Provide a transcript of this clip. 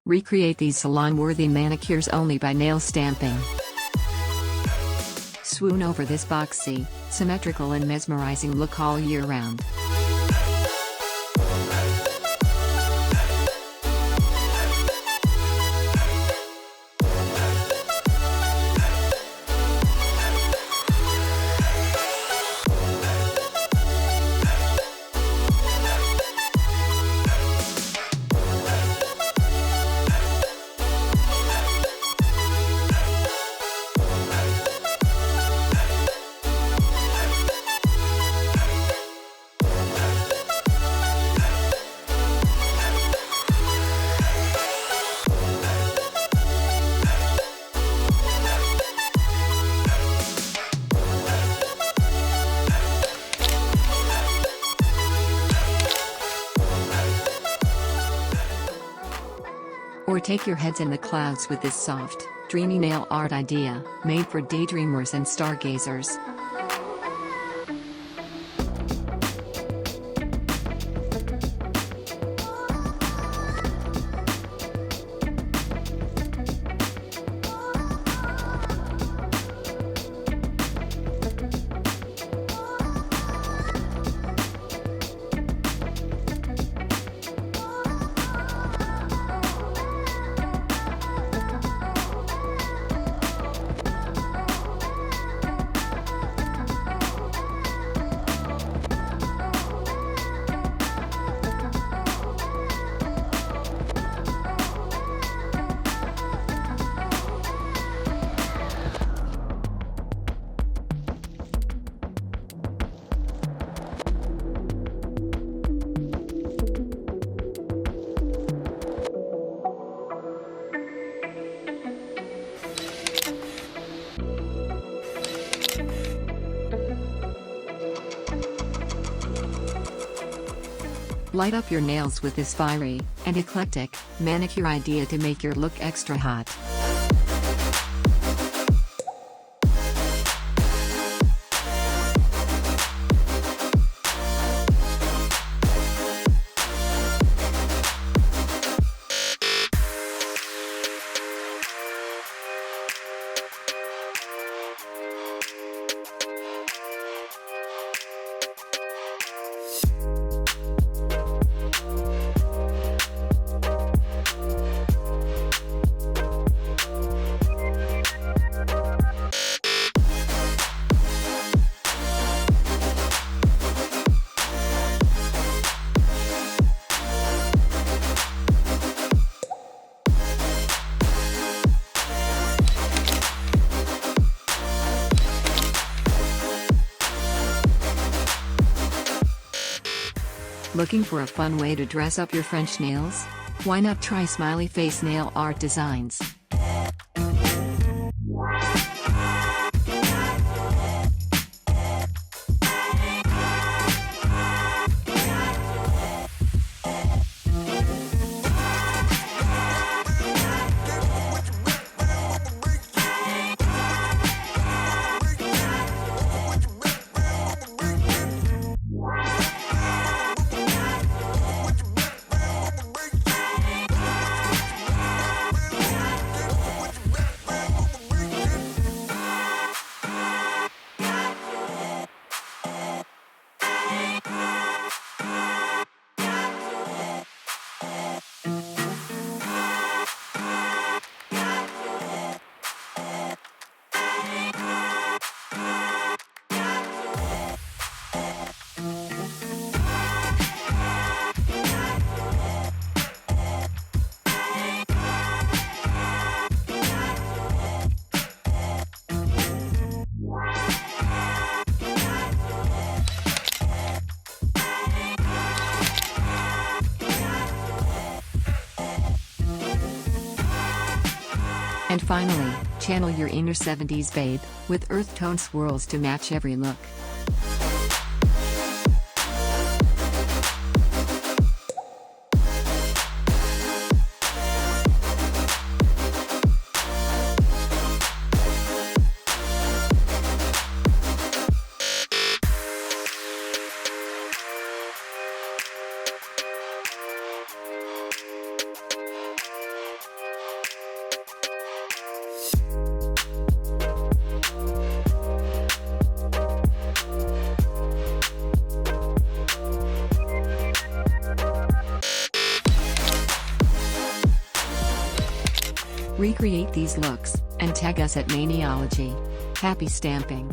Recreate these salon-worthy manicures only by nail stamping. Swoon over this boxy, symmetrical and mesmerizing look all year round. Or take your heads in the clouds with this soft, dreamy nail art idea, made for daydreamers and stargazers. Light up your nails with this fiery and eclectic manicure idea to make your look extra hot. Looking for a fun way to dress up your French nails? Why not try Smiley face nail art designs? And finally, channel your inner 70s babe, with earth tone swirls to match every look. Recreate these looks, and tag us at Maniology. Happy stamping!